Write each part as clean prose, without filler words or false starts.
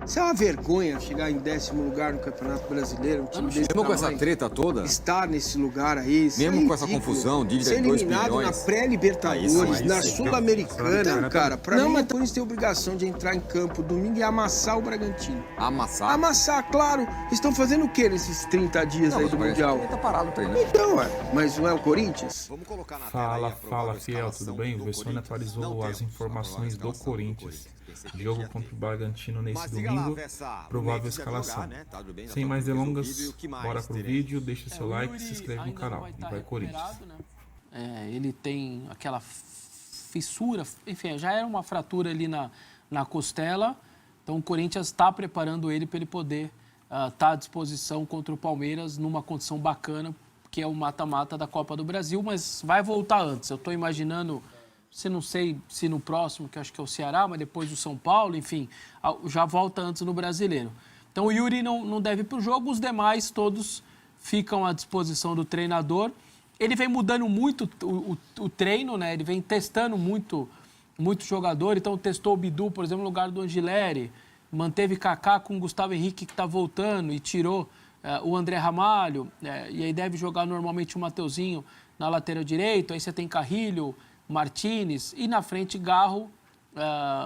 Isso é uma vergonha chegar em 10º lugar no Campeonato Brasileiro, um time desse Mesmo com tamanho, essa treta toda, estar nesse lugar aí, isso mesmo é com essa ridículo. confusão, dívida Ser de 2 eliminado bilhões... na pré-Libertadores, Aí na sim. Sul-Americana, cara. Não, mas o Corinthians tem a obrigação de entrar em campo domingo e amassar o Bragantino. Amassar? Amassar, claro. Estão fazendo o que nesses 30 dias aí do Mundial? Tá parado o treino. Então, mas não é o Corinthians? Vamos colocar na tela aí a Fala, provável fiel, escalação tudo bem? O do Vessone Corinthians. atualizou Não as temos informações a do escalação Corinthians. Esse aqui Jogo já contra o tem. Bragantino nesse Mas diga lá, domingo, Vessa, o provável Memphis deve escalação. jogar, né? Tá tudo bem, já Sem tá mais tudo delongas, resolvido. E o que mais bora pro teremos? vídeo, deixa seu like e se Yuri inscreve no ainda canal. não vai E estar vai Corinthians. recuperado, né? Ele tem aquela fissura, enfim, já era uma fratura ali na costela, então o Corinthians está preparando ele para ele poder estar à disposição contra o Palmeiras numa condição bacana, que é o mata-mata da Copa do Brasil, mas vai voltar antes. Eu estou imaginando, se não sei se no próximo, que acho que é o Ceará, mas depois o São Paulo, enfim, já volta antes no Brasileiro. Então o Yuri não deve ir para o jogo, os demais todos ficam à disposição do treinador. Ele vem mudando muito o treino, né? Ele vem testando muito jogador. Então testou o Bidu, por exemplo, no lugar do Angileri, manteve Kaká com o Gustavo Henrique, que está voltando, e tirou o André Ramalho, e aí deve jogar normalmente o Mateuzinho na lateral direito. Aí você tem Carrilho, Martínez, e na frente Garro,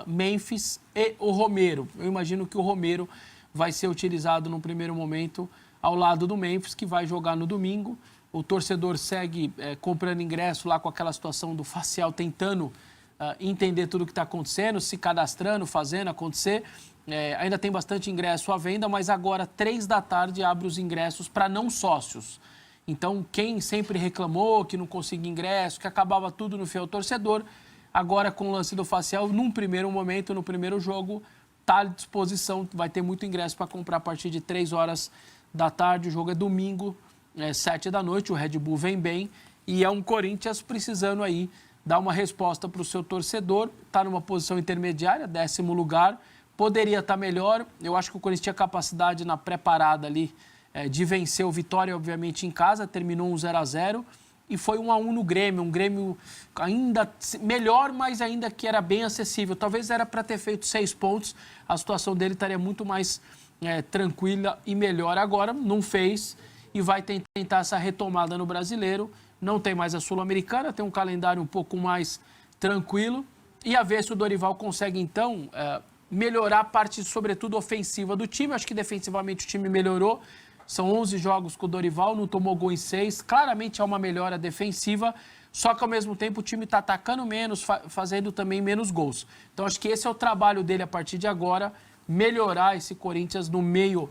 Memphis e o Romero. Eu imagino que o Romero vai ser utilizado no primeiro momento ao lado do Memphis, que vai jogar no domingo. O torcedor segue comprando ingresso lá com aquela situação do facial, tentando entender tudo o que está acontecendo, se cadastrando, fazendo acontecer. Ainda tem bastante ingresso à venda, mas agora, 3 da tarde, abre os ingressos para não sócios. Então, quem sempre reclamou que não conseguia ingresso, que acabava tudo no fiel torcedor, agora com o lance do facial, num primeiro momento, no primeiro jogo, está à disposição, vai ter muito ingresso para comprar a partir de 3 horas da tarde. O jogo é domingo, 7 da noite, o Red Bull vem bem e é um Corinthians precisando aí dar uma resposta para o seu torcedor. Está numa posição intermediária, 10º lugar, poderia estar melhor. Eu acho que o Corinthians tinha capacidade na pré-parada ali de vencer o Vitória, obviamente, em casa, terminou 1-0 e foi 1-1 no Grêmio, um Grêmio ainda melhor, mas ainda que era bem acessível. Talvez era para ter feito 6 pontos, a situação dele estaria muito mais tranquila e melhor. Agora não fez e vai tentar essa retomada no Brasileiro. Não tem mais a Sul-Americana, tem um calendário um pouco mais tranquilo, e a ver se o Dorival consegue, então, melhorar a parte, sobretudo, ofensiva do time. Acho que defensivamente o time melhorou. São 11 jogos com o Dorival, não tomou gol em 6. Claramente é uma melhora defensiva, só que ao mesmo tempo o time está atacando menos, fazendo também menos gols. Então acho que esse é o trabalho dele a partir de agora, melhorar esse Corinthians no meio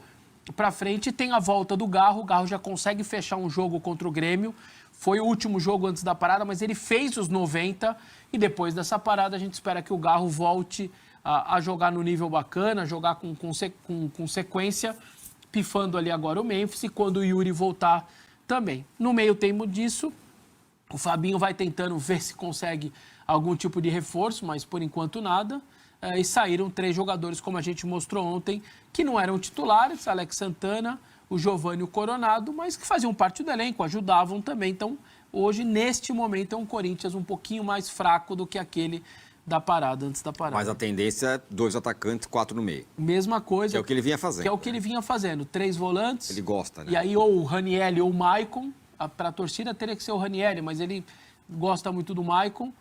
para frente. Tem a volta do Garro, o Garro já consegue fechar um jogo contra o Grêmio. Foi o último jogo antes da parada, mas ele fez os 90 e depois dessa parada a gente espera que o Garro volte a jogar no nível bacana, jogar com sequência, pifando ali agora o Memphis, e quando o Yuri voltar também. No meio tempo disso, o Fabinho vai tentando ver se consegue algum tipo de reforço, mas por enquanto nada. E saíram 3 jogadores, como a gente mostrou ontem, que não eram titulares, Alex Santana, o Giovani e o Coronado, mas que faziam parte do elenco, ajudavam também. Então, hoje, neste momento, é um Corinthians um pouquinho mais fraco do que aquele da parada, antes da parada. Mas a tendência é 2 atacantes, 4 no meio. Mesma coisa. Que é o que ele vinha fazendo. Que é o que ele vinha fazendo. 3 volantes. Ele gosta, né? E aí, ou o Ranieri ou o Maicon. Para a torcida teria que ser o Ranieri, mas ele gosta muito do Maicon.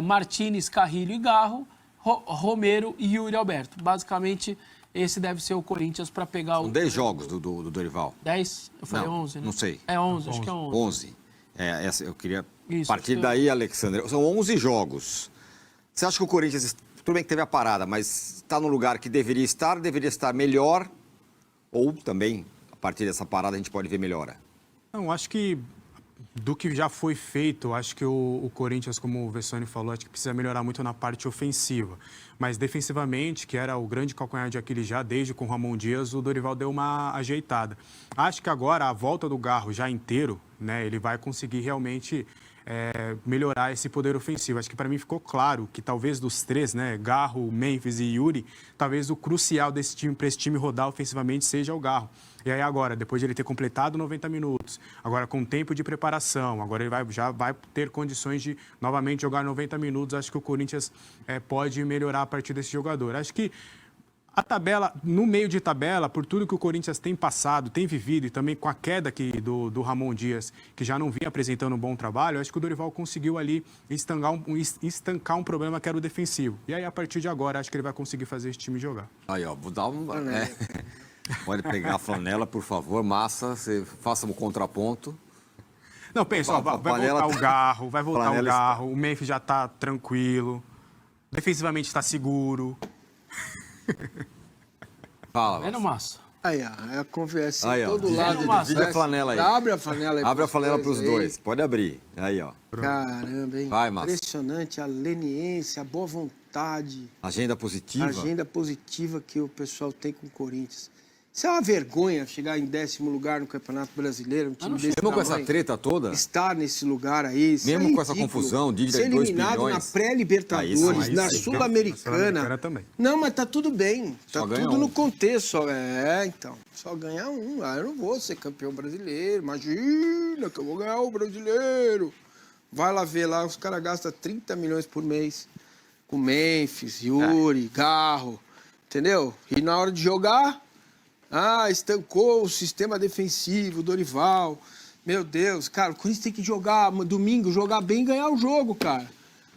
Martínez, Carrilho e Garro. Romero e Yuri Alberto. Basicamente, esse deve ser o Corinthians para pegar São 10 jogos do Dorival. 10? Eu falei não, 11, né? Não sei. É 11, acho que é 11. 11. Eu queria... Isso, a partir daí, Alexandre, são 11 jogos. Você acha que o Corinthians, tudo bem que teve a parada, mas está no lugar que deveria estar melhor? Ou também, a partir dessa parada, a gente pode ver melhora? Não, acho que do que já foi feito, acho que o Corinthians, como o Vessone falou, acho que precisa melhorar muito na parte ofensiva. Mas defensivamente, que era o grande calcanhar de Aquiles já desde com o Ramon Dias, o Dorival deu uma ajeitada. Acho que agora a volta do Garro já inteiro, né, ele vai conseguir realmente melhorar esse poder ofensivo. Acho que para mim ficou claro que talvez dos 3, né, Garro, Memphis e Yuri, talvez o crucial desse time, para esse time rodar ofensivamente, seja o Garro. E aí agora, depois de ele ter completado 90 minutos, agora com tempo de preparação, agora ele já vai ter condições de novamente jogar 90 minutos, acho que o Corinthians pode melhorar a partir desse jogador. Acho que A tabela, no meio de tabela, por tudo que o Corinthians tem passado, tem vivido, e também com a queda do Ramon Dias, que já não vinha apresentando um bom trabalho, eu acho que o Dorival conseguiu ali estancar um problema que era o defensivo. E aí, a partir de agora, acho que ele vai conseguir fazer esse time jogar. Aí, ó, vou dar um... Pode pegar a flanela, por favor, Massa, você faça um contraponto. Não, pensa, ó, vai voltar o Garro, o Memphis já tá tranquilo, defensivamente está seguro. Fala, Vendo, Massa? Aí, ó, a conversa aí, em ó, todo divide, lado. divide a flanela aí. Abre a flanela aí. Abre a flanela pros pros dois. Pode abrir. Aí, ó. Caramba, hein? Vai, Márcio. Impressionante a leniência, a boa vontade, Agenda positiva. a agenda positiva que o pessoal tem com o Corinthians. Isso é uma vergonha chegar em 10º lugar no Campeonato Brasileiro. Um time desse Mesmo com essa tamanho, treta toda, estar nesse lugar aí. Isso mesmo é com essa ridículo. confusão, dívida Ser de 2 eliminado bilhões. na pré-Libertadores, Aí na sim. Sul-Americana. Também. Não, mas tá tudo bem. Tá Só ganha tudo um. no contexto. Então. Só ganhar um. Ah, eu não vou ser campeão brasileiro. Imagina que eu vou ganhar o brasileiro. Vai lá ver lá, os caras gastam 30 milhões por mês com Memphis, Yuri, Garro. Entendeu? E na hora de jogar, estancou o sistema defensivo, Dorival. Meu Deus, cara, o Corinthians tem que jogar domingo, jogar bem e ganhar o jogo, cara.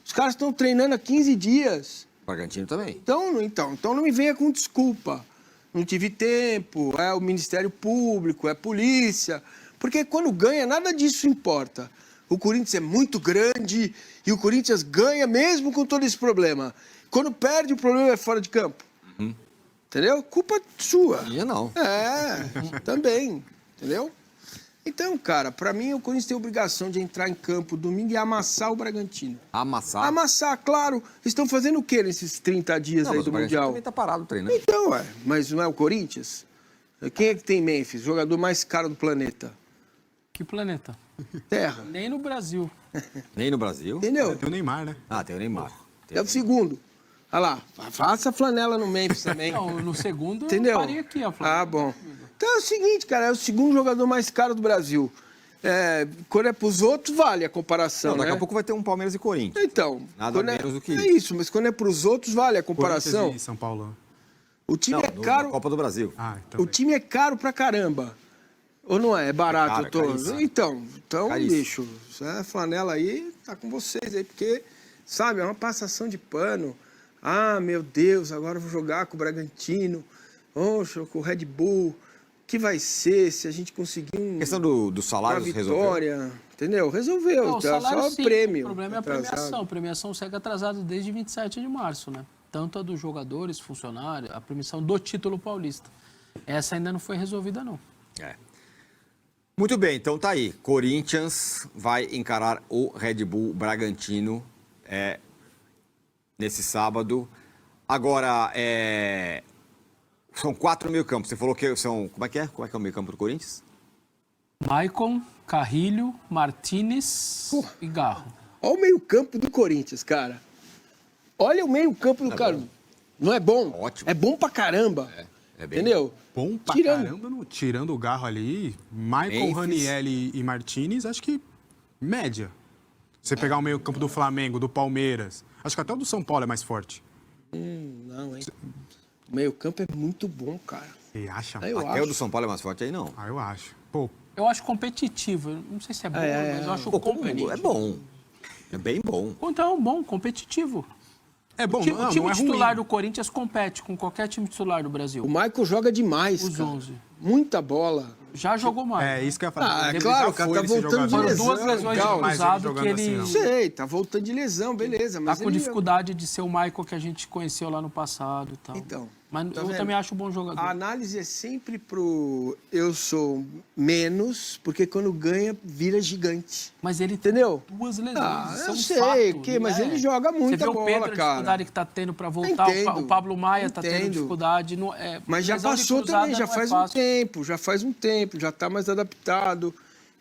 Os caras estão treinando há 15 dias. Bragantino também. Então não me venha com desculpa. Não tive tempo, é o Ministério Público, é polícia. Porque quando ganha, nada disso importa. O Corinthians é muito grande e o Corinthians ganha mesmo com todo esse problema. Quando perde, o problema é fora de campo. Entendeu? Culpa sua. Minha não. Também. Entendeu? Então, cara, pra mim o Corinthians tem a obrigação de entrar em campo domingo e amassar o Bragantino. Amassar. Amassar, claro. Estão fazendo o quê nesses 30 dias Não, aí mas do o Bragantino Mundial? também tá parado treinando. Então, mas não é o Corinthians? Quem é que tem Memphis? Jogador mais caro do planeta. Que planeta? Terra. Nem no Brasil. Nem no Brasil. Entendeu? Tem o Neymar, né? Ah, tem o Neymar. É o segundo. Olha lá, faça a flanela no Memphis também. Não, no segundo Entendeu? eu faria aqui, ó. Ah, bom. Então é o seguinte, cara, é o segundo jogador mais caro do Brasil. Quando é pros outros, vale a comparação, Não, daqui né? a pouco vai ter um Palmeiras e Corinthians. Então, Nada quando menos do que é isso, mas quando é pros outros, vale a comparação. Corinthians e São Paulo. O time é Na caro, Copa do Brasil. Então. o time é caro pra caramba. Ou não é? É barato, caro, eu tô. caríssimo. Então Caríssimo. bicho, essa flanela aí tá com vocês aí, porque, sabe, é uma passação de pano. Ah, meu Deus, agora eu vou jogar com o Bragantino, com o Red Bull. O que vai ser se a gente conseguir A questão do uma salário resolveu. vitória? Entendeu? Resolveu. Não, o Tá salário, só sim. prêmio. O problema é a atrasado. premiação. A premiação segue atrasada desde 27 de março, né? Tanto a dos jogadores, funcionários, a premiação do título paulista. Essa ainda não foi resolvida, não. Muito bem, então tá aí. Corinthians vai encarar o Red Bull Bragantino nesse sábado. Agora, são 4 meio-campos. Você falou que são... Como é que é? Como é que é o meio-campo do Corinthians? Maicon, Carrilho, Martínez e Garro. Olha o meio-campo do Corinthians, cara. Olha o meio-campo do cara. Não é bom? Ótimo. É bom pra caramba. É bem... Entendeu? Bom pra caramba, tirando o Garro ali, Michael, Memphis. Raniel e Martínez, acho que média. Você pegar o meio campo do Flamengo, do Palmeiras, acho que até o do São Paulo é mais forte. Não, hein? O meio-campo é muito bom, cara. Você acha? Eu Até acho. o do São Paulo é mais forte aí, não. Eu acho. Pô, Eu acho competitivo. Eu não sei se é bom, mas eu acho competitivo. É bom. É bem bom. Então, bom, competitivo. é bom, O time, não, o time não é titular ruim. do Corinthians compete com qualquer time titular do Brasil. O Michael joga demais, Os cara. 11. Muita bola. Já jogou mais. É isso que eu ia falar. Ah, Ele claro, já o cara foi tá esse voltando de jogador. Foram lesão. duas lesões de Calma, mas ele cruzado que jogando ele assim, não. Sei, tá voltando de lesão, beleza. tá Mas com ele... dificuldade de ser o Michael que a gente conheceu lá no passado e tal. Então, Mas tá eu vendo? também acho um bom jogador. A análise é sempre pro eu sou menos, porque quando ganha, vira gigante. Mas ele Entendeu? tem duas lesões. Ah, isso é eu um sei, fato, que, não mas é? ele joga muita Você vê bola, o Pedro, a cara. dificuldade que tá tendo para voltar. Entendo, O Pablo Maia tá tendo entendo. dificuldade. Mas já lesão de passou cruzada também, já não é faz um fácil. tempo, já tá mais adaptado,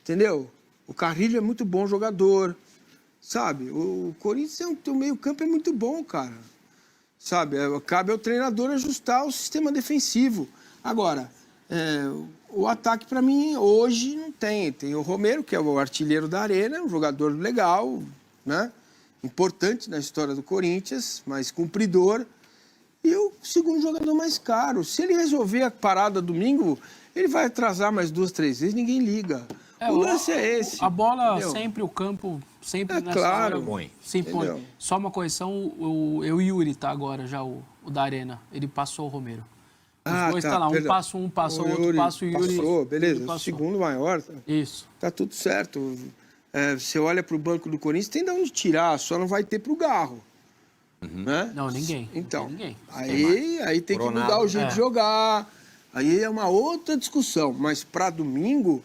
entendeu? O Carrilho é muito bom jogador, sabe? O Corinthians tem um meio-campo é muito bom, cara. Sabe? Cabe ao treinador ajustar o sistema defensivo. Agora, o ataque para mim hoje não tem. Tem o Romero, que é o artilheiro da Arena, um jogador legal, né? Importante na história do Corinthians, mas cumpridor. e o segundo jogador mais caro. Se ele resolver a parada domingo, ele vai atrasar mais 2, 3 vezes, ninguém liga. O lance é esse. A bola entendeu? sempre, o campo, sempre nessa claro. hora se impõe. Entendeu? Só uma correção, o Yuri tá agora já, o da Arena. Ele passou o Romero. Os dois tá lá, perdão. um passa, o outro Yuri passa, o Yuri... Passou, beleza. Passou. O segundo maior, Isso. tá tudo certo. Você olha pro banco do Corinthians, tem de onde tirar, só não vai ter pro Garro. Né? Não, ninguém. Então, Não tem ninguém. aí tem que mudar o jeito de jogar. Aí é uma outra discussão. Mas para domingo...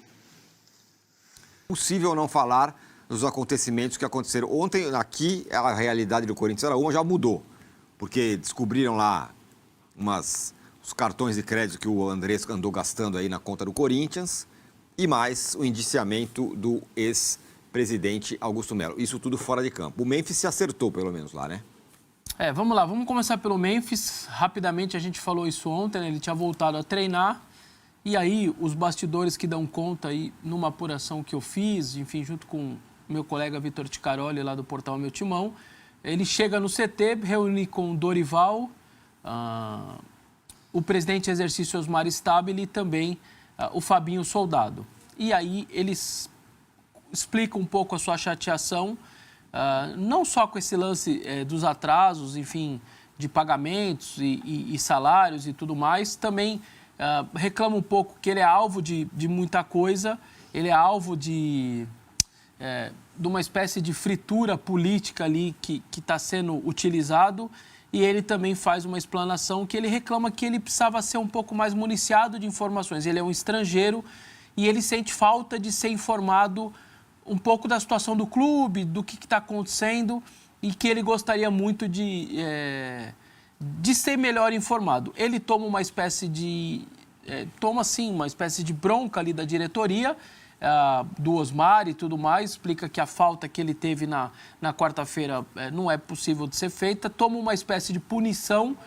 Possível não falar dos acontecimentos que aconteceram. Ontem, aqui, a realidade do Corinthians era uma, já mudou. Porque descobriram lá os cartões de crédito que o Andrés andou gastando aí na conta do Corinthians e mais o indiciamento do ex-presidente Augusto Melo. Isso tudo fora de campo. O Memphis se acertou, pelo menos, lá, né? Vamos lá, vamos começar pelo Memphis. Rapidamente, a gente falou isso ontem, né? Ele tinha voltado a treinar. E aí, os bastidores que dão conta aí, numa apuração que eu fiz, enfim, junto com o meu colega Vitor Ticaroli, lá do portal Meu Timão, ele chega no CT, reúne com o Dorival, o presidente em exercício Osmar Stabile e também o Fabinho Soldado. E aí, eles explicam um pouco a sua chateação, não só com esse lance dos atrasos, enfim, de pagamentos e salários e tudo mais, também reclama um pouco que ele é alvo de muita coisa, ele é alvo de uma espécie de fritura política ali que está sendo utilizado, e ele também faz uma explanação que ele reclama que ele precisava ser um pouco mais municiado de informações. Ele é um estrangeiro e ele sente falta de ser informado um pouco da situação do clube, do que está acontecendo, e que ele gostaria muito de ser melhor informado. Ele toma uma espécie de... uma espécie de bronca ali da diretoria, do Osmar e tudo mais, explica que a falta que ele teve na quarta-feira não é possível de ser feita, toma uma espécie de punição,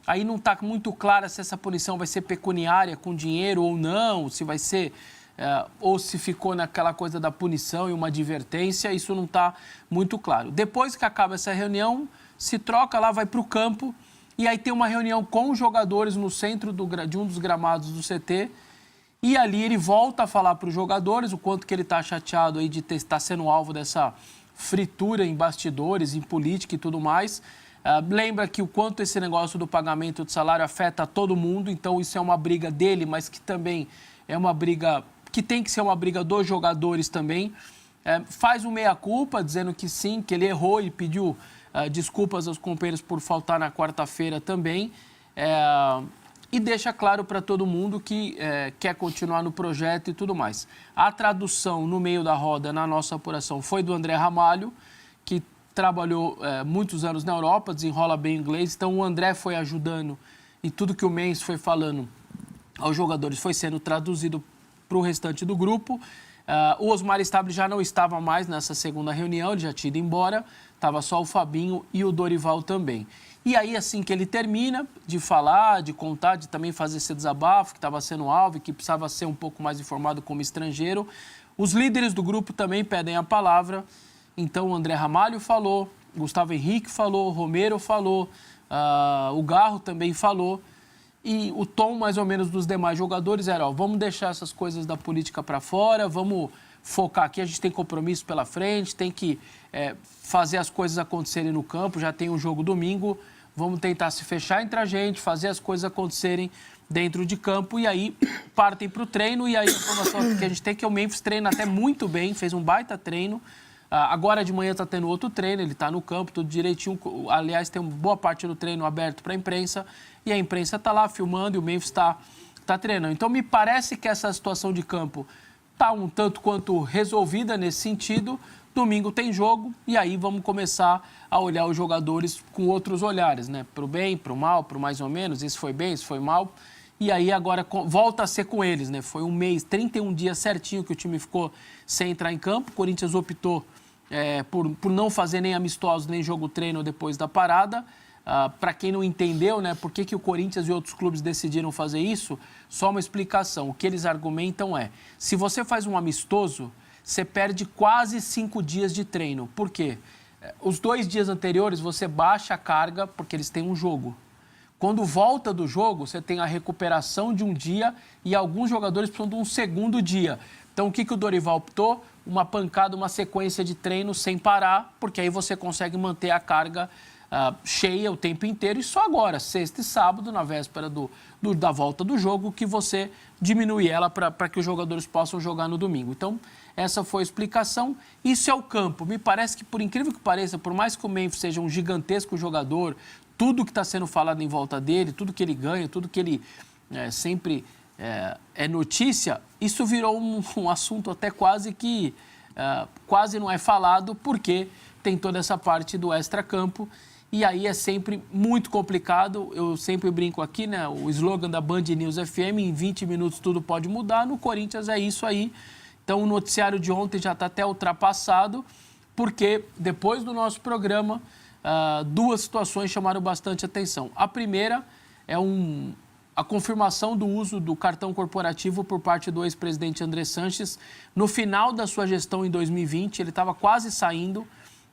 aí não está muito clara se essa punição vai ser pecuniária, com dinheiro ou não, se vai ser... ou se ficou naquela coisa da punição e uma advertência, isso não está muito claro. Depois que acaba essa reunião, se troca lá, vai para o campo, e aí tem uma reunião com os jogadores no centro de um dos gramados do CT, e ali ele volta a falar para os jogadores o quanto que ele está chateado aí de estar sendo alvo dessa fritura em bastidores, em política e tudo mais. Lembra que o quanto esse negócio do pagamento de salário afeta todo mundo, então isso é uma briga dele, mas que também é uma briga que tem que ser uma briga dos jogadores também. Faz um meia-culpa, dizendo que sim, que ele errou e pediu desculpas aos companheiros por faltar na quarta-feira também. E deixa claro para todo mundo que quer continuar no projeto e tudo mais. A tradução no meio da roda, na nossa apuração, foi do André Ramalho, que trabalhou muitos anos na Europa, desenrola bem inglês. Então, o André foi ajudando e tudo que o Mendes foi falando aos jogadores foi sendo traduzido para o restante do grupo. O Osmar Stabile já não estava mais nessa segunda reunião, ele já tinha ido embora, estava só o Fabinho e o Dorival também. E aí, assim que ele termina de falar, de contar, de também fazer esse desabafo, que estava sendo alvo e que precisava ser um pouco mais informado como estrangeiro, os líderes do grupo também pedem a palavra. Então, o André Ramalho falou, Gustavo Henrique falou, Romero falou, o Garro também falou. E o tom, mais ou menos, dos demais jogadores era, vamos deixar essas coisas da política para fora, vamos focar aqui, a gente tem compromisso pela frente, tem que fazer as coisas acontecerem no campo, já tem um jogo domingo, vamos tentar se fechar entre a gente, fazer as coisas acontecerem dentro de campo, e aí partem para o treino, e aí a informação que a gente tem é que o Memphis treina até muito bem, fez um baita treino. Agora de manhã está tendo outro treino, ele está no campo, tudo direitinho. Aliás, tem uma boa parte do treino aberto para a imprensa, e a imprensa está lá filmando e o Memphis está treinando. Então, me parece que essa situação de campo está um tanto quanto resolvida nesse sentido. Domingo tem jogo, e aí vamos começar a olhar os jogadores com outros olhares, né? Para o bem, para o mal, para o mais ou menos, isso foi bem, isso foi mal. E aí agora volta a ser com eles, né? Foi um mês, 31 dias certinho que o time ficou sem entrar em campo. O Corinthians optou por não fazer nem amistosos, nem jogo-treino depois da parada. Para quem não entendeu, né, por que o Corinthians e outros clubes decidiram fazer isso, só uma explicação. O que eles argumentam se você faz um amistoso, você perde quase 5 dias de treino. Por quê? Os 2 dias anteriores você baixa a carga porque eles têm um jogo. Quando volta do jogo, você tem a recuperação de um dia e alguns jogadores precisam de um segundo dia. Então, o que o Dorival optou? Uma pancada, uma sequência de treino sem parar, porque aí você consegue manter a carga cheia o tempo inteiro. E só agora, sexta e sábado, na véspera da volta do jogo, que você diminui ela para que os jogadores possam jogar no domingo. Então, essa foi a explicação. Isso é o campo. Me parece que, por incrível que pareça, por mais que o Memphis seja um gigantesco jogador, tudo que está sendo falado em volta dele, tudo que ele ganha, tudo que ele sempre é notícia, isso virou um assunto até quase que quase não é falado, porque tem toda essa parte do extracampo. E aí é sempre muito complicado. Eu sempre brinco aqui, né? O slogan da Band News FM, em 20 minutos tudo pode mudar. No Corinthians é isso aí. Então o noticiário de ontem já está até ultrapassado, porque depois do nosso programa, duas situações chamaram bastante atenção. A primeira é a confirmação do uso do cartão corporativo por parte do ex-presidente André Sanches. No final da sua gestão em 2020, ele estava quase saindo,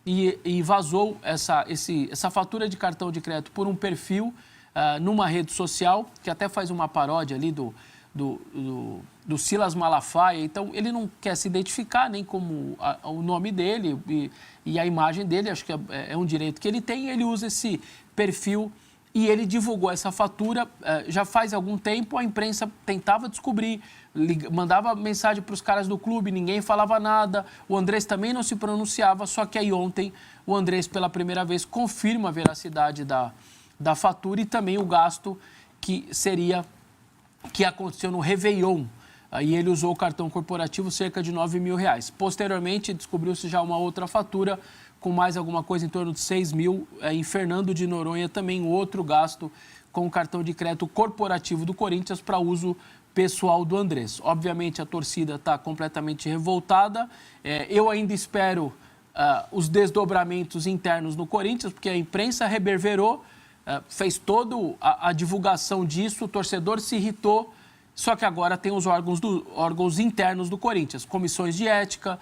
e vazou essa fatura de cartão de crédito por um perfil numa rede social, que até faz uma paródia ali do Silas Malafaia. Então, ele não quer se identificar nem como o nome dele e a imagem dele, acho que é um direito que ele tem, ele usa esse perfil e ele divulgou essa fatura já faz algum tempo. A imprensa tentava descobrir, mandava mensagem para os caras do clube, ninguém falava nada, o Andrés também não se pronunciava, só que aí ontem o Andrés, pela primeira vez, confirma a veracidade da fatura e também o gasto que aconteceu no Réveillon. Aí ele usou o cartão corporativo, cerca de R$9 mil. Posteriormente, descobriu-se já uma outra fatura com mais alguma coisa em torno de 6 mil, em Fernando de Noronha, também outro gasto com o cartão de crédito corporativo do Corinthians para uso pessoal do Andrés. Obviamente, a torcida está completamente revoltada. Eu ainda espero os desdobramentos internos no Corinthians, porque a imprensa reverberou, fez toda a divulgação disso, o torcedor se irritou, só que agora tem os órgãos internos do Corinthians, comissões de ética,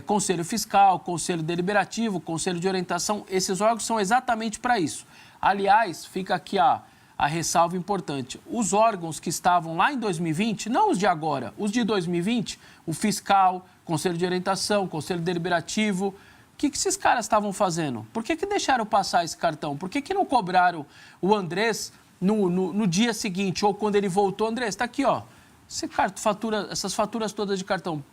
Conselho Fiscal, Conselho Deliberativo, Conselho de Orientação. Esses órgãos são exatamente para isso. Aliás, fica aqui a ressalva importante. Os órgãos que estavam lá em 2020, não os de agora, os de 2020, o Fiscal, Conselho de Orientação, Conselho Deliberativo, o que esses caras estavam fazendo? Por que deixaram passar esse cartão? Por que não cobraram o Andrés no dia seguinte, ou quando ele voltou? Andrés, está aqui, ó, essas faturas todas de cartão.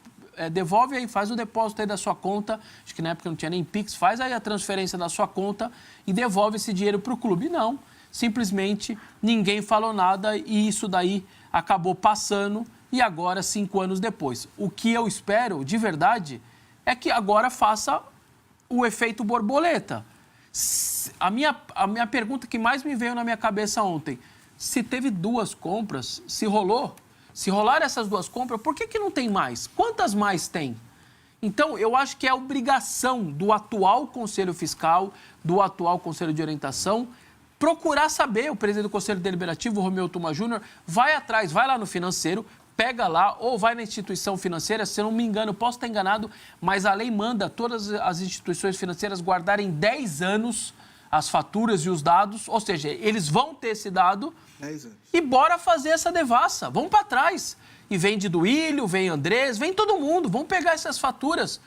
Devolve aí, faz o depósito aí da sua conta, acho que na época não tinha nem Pix, faz aí a transferência da sua conta e devolve esse dinheiro para o clube. Não, simplesmente ninguém falou nada e isso daí acabou passando e agora, 5 anos depois. O que eu espero, de verdade, é que agora faça o efeito borboleta. A minha pergunta que mais me veio na minha cabeça ontem, se teve 2 compras, se rolar essas 2 compras, por que não tem mais? Quantas mais tem? Então, eu acho que é obrigação do atual Conselho Fiscal, do atual Conselho de Orientação, procurar saber. O presidente do Conselho Deliberativo, Romeu Tuma Júnior, vai atrás, vai lá no financeiro, pega lá, ou vai na instituição financeira, se eu não me engano, posso estar enganado, mas a lei manda todas as instituições financeiras guardarem 10 anos as faturas e os dados, ou seja, eles vão ter esse dado 10 anos. E bora fazer essa devassa, vamos para trás. E vem de Duílio, vem Andrés, vem todo mundo, vamos pegar essas faturas.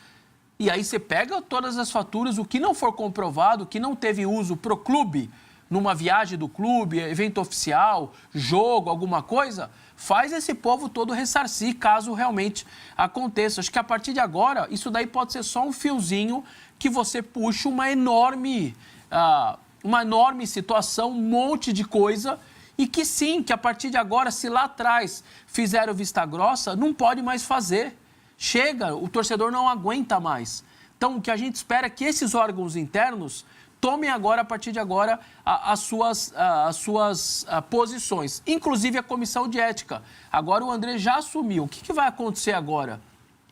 E aí você pega todas as faturas, o que não for comprovado, o que não teve uso pro clube, numa viagem do clube, evento oficial, jogo, alguma coisa, faz esse povo todo ressarcir, caso realmente aconteça. Acho que a partir de agora, isso daí pode ser só um fiozinho que você puxa uma enorme situação, um monte de coisa, e que sim, que a partir de agora, se lá atrás fizeram vista grossa, não pode mais fazer. Chega, o torcedor não aguenta mais. Então, o que a gente espera é que esses órgãos internos tomem agora, a partir de agora, as suas posições. Inclusive a comissão de ética. Agora o André já assumiu. O que vai acontecer agora?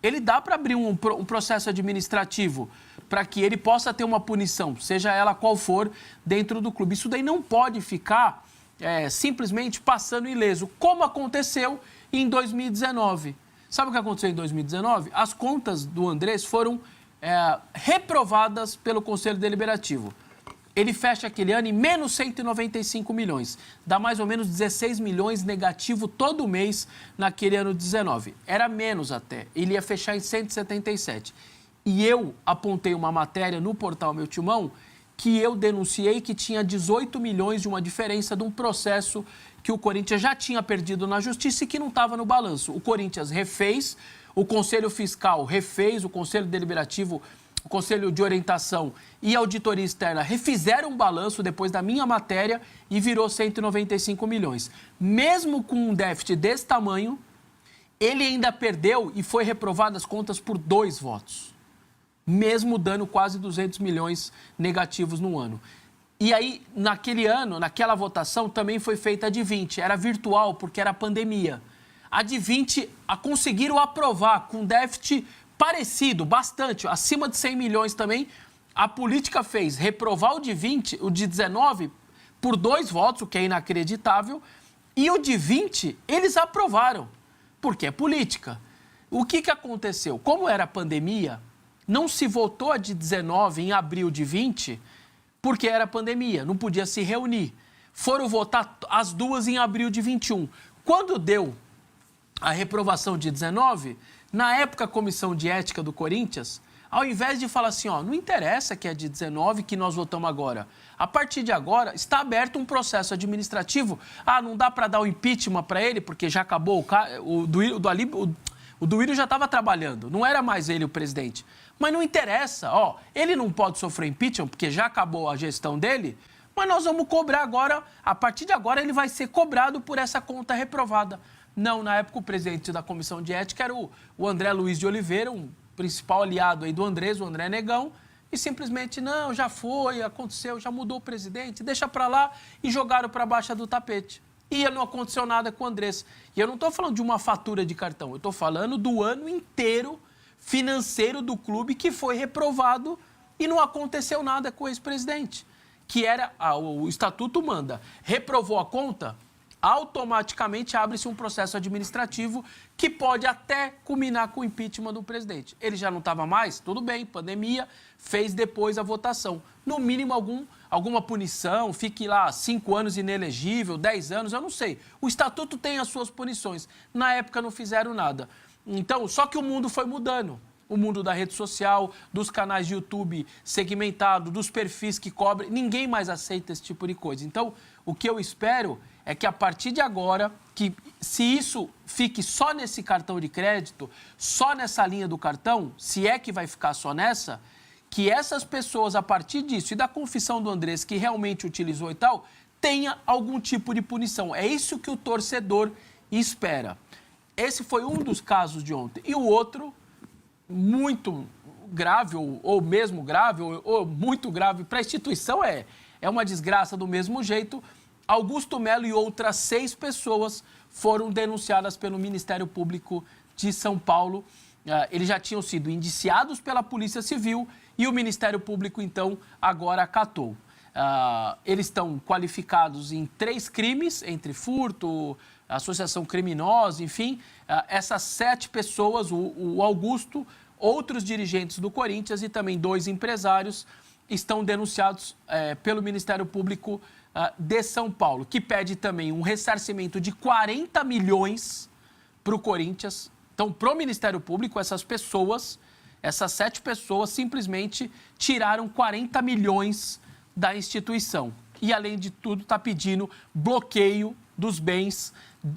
Ele dá para abrir um processo administrativo para que ele possa ter uma punição, seja ela qual for, dentro do clube. Isso daí não pode ficar simplesmente passando ileso, como aconteceu em 2019. Sabe o que aconteceu em 2019? As contas do Andrés foram reprovadas pelo Conselho Deliberativo. ele fecha aquele ano em menos 195 milhões. Dá mais ou menos 16 milhões negativo todo mês naquele ano 19. Era menos até. Ele ia fechar em 177. E eu apontei uma matéria no portal Meu Timão que eu denunciei que tinha 18 milhões de uma diferença de um processo que o Corinthians já tinha perdido na justiça e que não estava no balanço. O Corinthians refez, o Conselho Fiscal refez, o Conselho Deliberativo, o Conselho de Orientação e a Auditoria Externa refizeram um balanço depois da minha matéria e virou 195 milhões. Mesmo com um déficit desse tamanho, ele ainda perdeu e foi reprovado as contas por 2 votos. Mesmo dando quase 200 milhões negativos no ano. E aí, naquele ano, naquela votação, também foi feita a de 20. Era virtual, porque era pandemia. A de 20 conseguiram aprovar com déficit parecido, bastante, acima de 100 milhões também. A política fez reprovar o de 20, o de 19, por 2 votos, o que é inacreditável. E o de 20, eles aprovaram, porque é política. O que aconteceu? Como era pandemia, não se votou a de 19 em abril de 20, porque era pandemia, não podia se reunir. Foram votar as duas em abril de 21. Quando deu a reprovação de 19, na época a Comissão de Ética do Corinthians, ao invés de falar assim, ó, não interessa que é de 19 que nós votamos agora. A partir de agora, está aberto um processo administrativo. Ah, não dá para dar o impeachment para ele, porque já acabou o Duílio já estava trabalhando, não era mais ele o presidente. Mas não interessa, ó, ele não pode sofrer impeachment, porque já acabou a gestão dele, mas nós vamos cobrar agora, a partir de agora ele vai ser cobrado por essa conta reprovada. Não, na época o presidente da Comissão de Ética era o André Luiz de Oliveira, um principal aliado aí do Andrés, o André Negão, e simplesmente, não, já foi, aconteceu, já mudou o presidente, deixa para lá e jogaram para baixo do tapete. E não aconteceu nada com o Andrés. E eu não estou falando de uma fatura de cartão, eu estou falando do ano inteiro financeiro do clube que foi reprovado e não aconteceu nada com o ex-presidente. Que era, o estatuto manda, reprovou a conta, automaticamente abre-se um processo administrativo que pode até culminar com o impeachment do presidente. Ele já não estava mais, tudo bem, pandemia, fez depois a votação. No mínimo alguma punição, fique lá 5 anos inelegível, 10 anos, eu não sei. O estatuto tem as suas punições. Na época não fizeram nada. Então, só que o mundo foi mudando. O mundo da rede social, dos canais de YouTube segmentado, dos perfis que cobrem, ninguém mais aceita esse tipo de coisa. Então, o que eu espero é que a partir de agora, que se isso fique só nesse cartão de crédito, só nessa linha do cartão, se é que vai ficar só nessa, que essas pessoas, a partir disso e da confissão do Andrés, que realmente utilizou e tal, tenha algum tipo de punição. É isso que o torcedor espera. Esse foi um dos casos de ontem. E o outro, muito grave, ou mesmo grave, ou muito grave para a instituição, é uma desgraça do mesmo jeito. Augusto Melo e outras 6 pessoas foram denunciadas pelo Ministério Público de São Paulo. Eles já tinham sido indiciados pela Polícia Civil e o Ministério Público, então, agora acatou. Eles estão qualificados em 3 crimes, entre furto, associação criminosa, enfim. Essas 7 pessoas, o Augusto, outros dirigentes do Corinthians e também 2 empresários estão denunciados pelo Ministério Público de São Paulo, que pede também um ressarcimento de 40 milhões para o Corinthians. Então, para o Ministério Público, essas 7 pessoas simplesmente tiraram 40 milhões da instituição. E, além de tudo, está pedindo bloqueio dos bens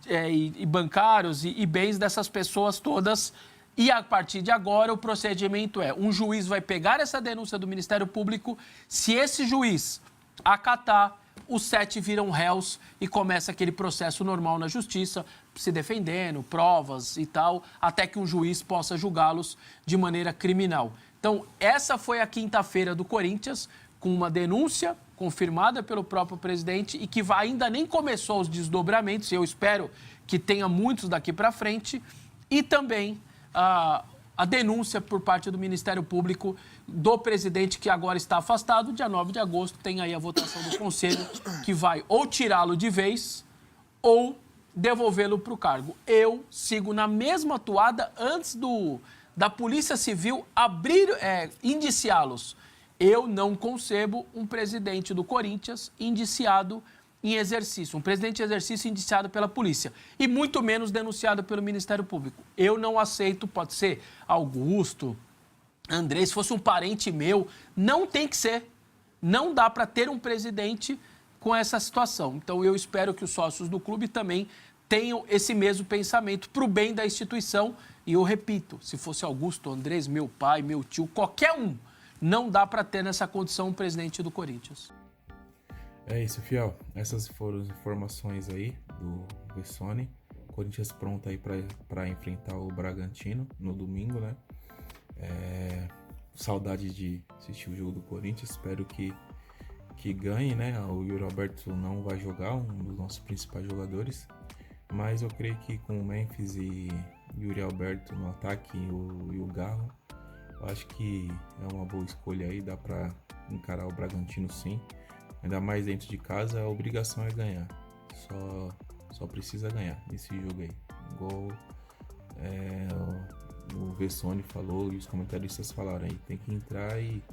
e bancários e bens dessas pessoas todas. E, a partir de agora, o procedimento um juiz vai pegar essa denúncia do Ministério Público, se esse juiz acatar, os 7 viram réus e começa aquele processo normal na justiça, se defendendo, provas e tal, até que um juiz possa julgá-los de maneira criminal. Então, essa foi a quinta-feira do Corinthians, com uma denúncia confirmada pelo próprio presidente e que ainda nem começou os desdobramentos, e eu espero que tenha muitos daqui para frente, e também a denúncia por parte do Ministério Público do presidente, que agora está afastado. Dia 9 de agosto tem aí a votação do Conselho, que vai ou tirá-lo de vez ou devolvê-lo para o cargo. Eu sigo na mesma toada antes da Polícia Civil indiciá-los. Eu não concebo um presidente do Corinthians indiciado em exercício, um presidente em exercício indiciado pela polícia e muito menos denunciado pelo Ministério Público. Eu não aceito, pode ser Augusto, André, se fosse um parente meu, não tem que ser. Não dá para ter um presidente com essa situação. Então eu espero que os sócios do clube também tenham esse mesmo pensamento para o bem da instituição. E eu repito, se fosse Augusto, Andrés, meu pai, meu tio, qualquer um, não dá para ter nessa condição um presidente do Corinthians. É isso, Fiel. Essas foram as informações aí do Vessone. Corinthians pronto aí para enfrentar o Bragantino no domingo, né? Saudade de assistir o jogo do Corinthians. Espero que ganhe, né? O Yuri Alberto não vai jogar, um dos nossos principais jogadores. Mas eu creio que com o Memphis e Yuri Alberto no ataque e o Garro, eu acho que é uma boa escolha aí. Dá para encarar o Bragantino sim. Ainda mais dentro de casa, a obrigação é ganhar. Só precisa ganhar nesse jogo aí. Igual o Vessone falou e os comentaristas falaram aí. Tem que entrar e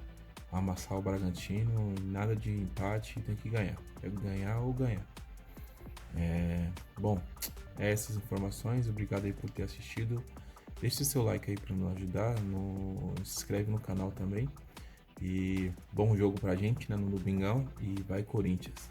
amassar o Bragantino. Nada de empate, tem que ganhar. É ganhar ou ganhar. Bom, essas informações. Obrigado aí por ter assistido. Deixe seu like aí para nos ajudar. Se inscreve no canal também. E bom jogo pra gente, né, no Domingão. E vai Corinthians!